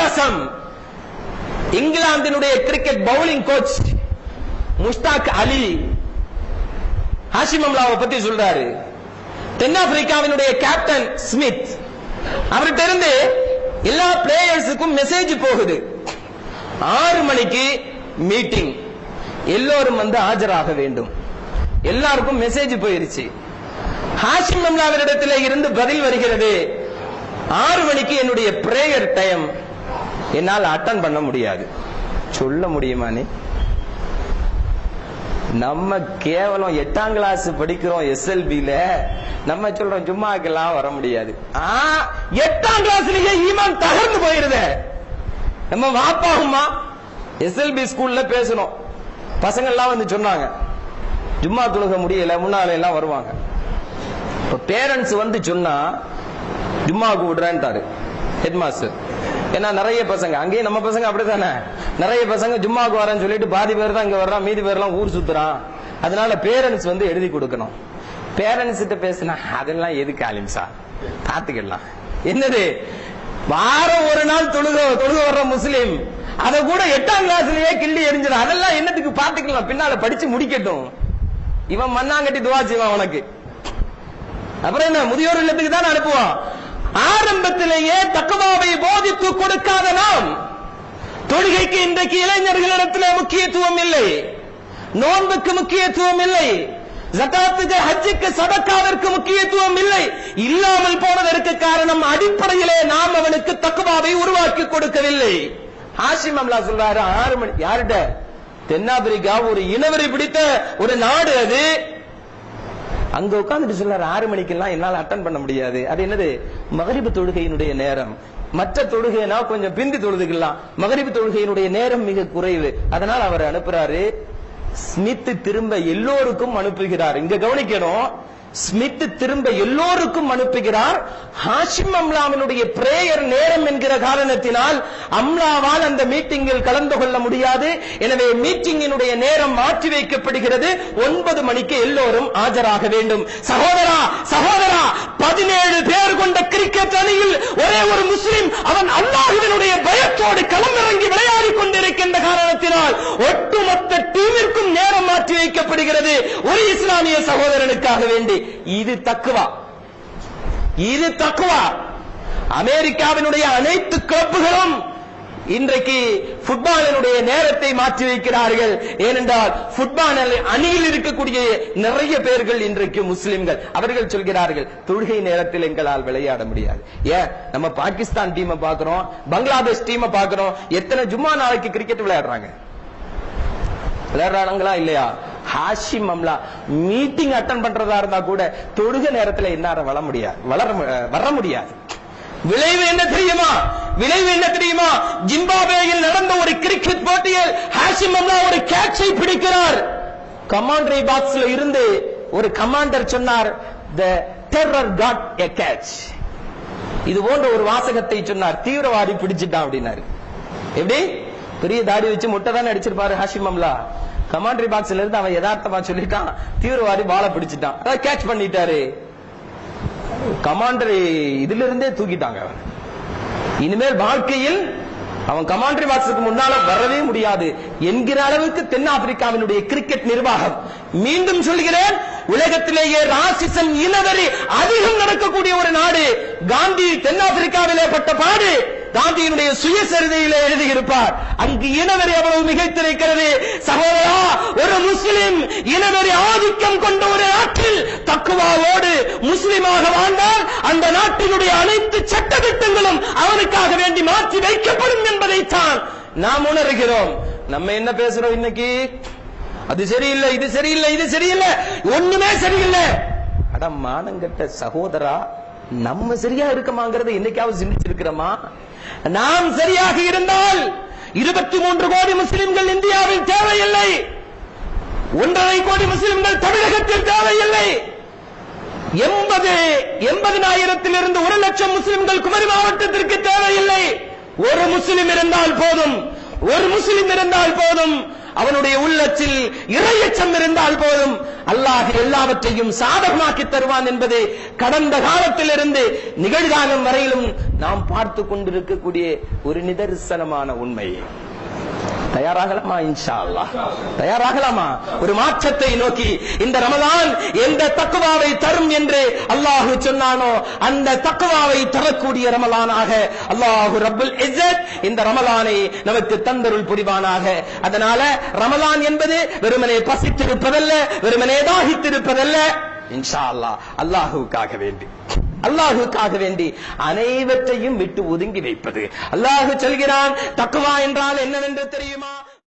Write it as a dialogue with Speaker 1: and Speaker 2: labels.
Speaker 1: வித்தியாசம். இங்கிலாந்தினுடைய cricket bowling coach Mushtaq Ali Hashim அம்லாவை பத்தி சொல்றாரு. தென்னாப்பிரிக்காவினுடைய கேப்டன் ஸ்மித் அவர்கிட்ட இருந்து எல்லா பிளேயர்ஸுக்கும் மெசேஜ் போகுது. 6 மணிக்கு மீட்டிங், எல்லோரும் வந்து ஆஜராக வேண்டும். எல்லாருக்கும் மெசேஜ் போயிருச்சு. ஹாஷிம் அம்லாவிடத்தில் இருந்து பதில் வருகிறது, 6 மணிக்கு என்னுடைய பிரேயர் டைம், என்னால் அட்டன் பண்ண முடியாது. சொல்ல முடியுமா? நீ நம்ம கேவலம் 8ஆம் கிளாஸ் படிக்கிறோம் SLB-ல, நம்ம சொல்றோம் ஜும்மாக்கெல்லாம் வர முடியாது. 8ஆம் கிளாஸ்லயே ஈமான் தகர்ந்து போயிருது. நம்ம வாப்பாகுமா SLB ஸ்கூல்ல பேசணும், பசங்க எல்லாம் வந்து சொன்னாங்க ஜும்மா தொழுக முடியல, முன்னால எல்லாம் வருவாங்க. இப்ப பேரண்ட்ஸ் வந்து சொன்னா ஜும்மாவுக்கு விடுறேன்ட்டாரு ஹெட் மாஸ்டர். ஏன்னா நிறைய பசங்க, அங்கேயும் நம்ம பசங்க அப்படித்தானே, நிறைய பசங்க ஜும்மாவுக்கு வரேன்னு சொல்லிட்டு பாதி பேர் தான் இங்க வர்றான், மீதி பேர்லாம் ஊர் சுத்துறான். அதனால பேரண்ட்ஸ் வந்து எழுதி கொடுக்கணும். பேரண்ட்ஸ் கிட்ட பேசினா அதெல்லாம் எதுக்கு ஆலிம்சா, பாத்துக்கலாம். என்னது வாரம் ஒரு நாள் தொழுக வர்ற முஸ்லீம், அத கூட 8ஆம் கிளாஸ்லயே கிள்ளி எரிஞ்சிடும். அதெல்லாம் என்னத்துக்கு பாத்துக்கலாம், பின்னால படிச்சு முடிக்கட்டும். இவன் மண்ணாங்கட்டி துவா செய்வான் உனக்கு. அப்புறம் என்ன, முதியோர் இல்லத்துக்கு தான் அனுப்புவான். ஆரம்பத்திலேயே தக்வாவை போதித்து கொடுக்காத நாம், தொழுகைக்கு இன்றைக்கு இளைஞர்களிடத்தில் முக்கியத்துவம் இல்லை, நோன்புக்கு முக்கியத்துவம் இல்லை, ஜகாத்துக்கு ஹஜ்ஜுக்கு சதக்காவிற்கு முக்கியத்துவம் இல்லை. இல்லாமல் போனதற்கு காரணம் அடிப்படையிலே நாம் அவனுக்கு தக்வாவை உருவாக்கி கொடுக்கவில்லை. ஹாஷிம் அம்லா சொல்றாரு 6 மணி. யாருட? தென்னாப்பிரிக்கா ஒரு இனவரை பிடித்த ஒரு நாடு அது. அங்க உட்கார்ந்துட்டு சொல்றாரு 6 மணிக்கெல்லாம் என்னால அட்டன் பண்ண முடியாது. அது என்னது? மகரிபு தொழுகையினுடைய நேரம். மற்ற தொழுகைனா கொஞ்சம் பிந்தி தொழுதுக்கலாம், மகரிபு தொழுகையினுடைய நேரம் மிக குறைவு. அதனால அவர் அனுப்புறாரு. ஸ்மித் திரும்ப எல்லோருக்கும் அனுப்புகிறார். இங்க கவனிக்கணும், ஸ்மித் திரும்ப எல்லோருக்கும் அனுப்புகிறார். ஹாஷிம் அம்லாவினுடைய பிரேயர் நேரம் என்கிற காரணத்தினால் அம்லாவால் அந்த மீட்டிங்கில் கலந்து கொள்ள முடியாது. எனவே மீட்டிங்கினுடைய நேரம் மாற்றி வைக்கப்படுகிறது. 9 மணிக்கு எல்லோரும் ஆஜராக வேண்டும். சகோதரா சகோதரா, 17 பேர் கொண்ட கிரிக்கெட் அணியில் ஒரே ஒரு முஸ்லிம், அவன் அல்லாஹ்வினுடைய பயத்தோடு களமிறங்கி விளையாடிக் கொண்டிருக்கின்ற காரணத்தினால் ஒட்டுமொத்த டீமிற்கும் நேரம் மாற்றி வைக்கப்படுகிறது ஒரு இஸ்லாமிய சகோதரனுக்காக வேண்டி. இது தக்வா, இது தக்வா. அமெரிக்காவினுடைய அனைத்து கிளப்புகளும் இன்றைக்கு ஃபுட்பாலினுடைய நேரத்தை மாற்றி வைக்கிறார்கள். ஏனென்றால் ஃபுட்பால் அணியில் இருக்கக்கூடிய நிறைய பேர்கள் இன்றைக்கு முஸ்லிம்கள். அவர்கள் சொல்கிறார்கள் தொழுகை நேரத்தில் எங்களால் விளையாட முடியாது. ஏன், நம்ம பாகிஸ்தான் டீமை பார்க்கிறோம், பங்களாதேஷ் டீமை பார்க்கிறோம், எத்தனை ஜும்மா நாளைக்கு கிரிக்கெட் விளையாடுறாங்க, விளையாடுறாங்களா இல்லையா? ஹாஷிம் அம்லா மீட்டிங் அட்டன் பண்றதா இருந்தா கூட தொழுகை நேரத்தில் என்னார வர முடியாது. விளைவு என்ன தெரியுமா? விளைவு என்ன தெரியுமா? ஜிம்பாப்வேயில் நடந்த ஒரு கிரிக்கெட் போட்டியில் ஹாஷிம் அம்லா ஒரு கேட்சை பிடிக்கிறார். கமாண்டரி பாக்ஸ்ல இருந்து ஒரு கமாண்டர் சொன்னார், the terror got a catch. இது போன்ற ஒரு வாசகத்தை சொன்னார், தீவிரவாதி பிடிச்சிட்டான் அப்படின்னாரு. எப்படி? பெரிய தாடி வச்சு முட்டை தானே அடிச்சிருப்பாரு ஹாஷிம் அம்லா. கமாண்டரி பாக்ஸ்ல இருந்து அவன் யதார்த்தமா சொல்லிட்டான், தீவிரவாதி பால பிடிச்சிட்டான், அதாவது கேட்ச் பண்ணிட்டாரு. கமாண்டரி இதுல இருந்தே தூக்கிட்டாங்க. இனிமேல் வாழ்க்கையில் அவன் கமாண்டரி பாக்ஸுக்கு முன்னால வரவே முடியாது என்கிற அளவுக்கு தென்னாப்பிரிக்காவினுடைய கிரிக்கெட் நிர்வாகம். மீண்டும் சொல்கிறேன், உலகத்திலேயே ராசிசம் இனவரி அதிகம் நடக்கக்கூடிய ஒரு நாடு காந்தி. தென்னாப்பிரிக்காவிலே பட்ட பாடு காந்தியினுடைய சுயசரிதையிலே எழுதியிருப்பார். அங்கு இனவரி அவ்வளவு மிகைத்திருக்கிறது. சகோதரா, ஒரு முஸ்லிம் இனவரி ஆதிக்கம் கொண்ட ஒரு நாட்டில் தக்குவாவோடு முஸ்லிமாக வாழ்ந்தால் அந்த நாட்டினுடைய அனைத்து சட்டத்திட்டங்களும் அவனுக்காக வேண்டி மாற்றி வைக்கப்படும் என்பதைத்தான் நாம் உணர்கிறோம். நம்ம என்ன பேசுறோம் இன்னைக்கு? அது சரியில்லை, இது சரியில்லை, இது சரியில்லை, ஒண்ணுமே சரியில்லை. அட மானங்கட்ட சகோதரா, நம்ம சரியா இருக்கமாங்கிறத என்னைக்காவது சிந்திச்சிருக்கிறோமா? நாம் சரியாக இருந்தால் 23 கோடி முஸ்லிம்கள் இந்தியாவில் தேவையில்லை, 1.5 கோடி முஸ்லிம்கள் தமிழகத்தில் தேவையில்லை, 80,000 1 லட்சம் முஸ்லிம்கள் குமரி மாவட்டத்திற்கு தேவையில்லை. ஒரு முஸ்லிம் இருந்தால் போதும், ஒரு முஸ்லிம் இருந்தால் போதும். அவனுடைய உள்ளத்தில் இறையச்சம் இருந்தால் போதும் அல்லாஹ் எல்லாவற்றையும் சாதகமாக்கி தருவான் என்பது கடந்த காலத்திலிருந்து நிகழ்காலம் வரையிலும் நாம் பார்த்து கொண்டிருக்கக்கூடிய ஒரு நிதர்சனமான உண்மை. தயாராகலாமா? இன்ஷா அல்லாஹ் தயாராகலாமா? ஒரு மாற்றத்தை நோக்கி இந்த ரமலான் எந்த தக்வாவை தரும் என்று அல்லாஹ் சொன்னானோ அந்த தக்வாவை தரக்கூடிய ரமலானாக அல்லாஹ் ரப்புல் இஸ்ஸத் இந்த ரமலானை நமக்கு தந்தருள் புரிவானாக. அதனால ரமலான் என்பது வெறுமனே பசித்திருப்பதல்ல, வெறுமனே தாகித்திருப்பதல்ல. இன்ஷா அல்லாஹ் அல்லாஹுக்காக வேண்டி அனைவற்றையும் விட்டு ஒதுங்கி வைப்பது. அல்லாஹ் சொல்கிறான், தக்வா என்றால் என்னவென்று தெரியுமா?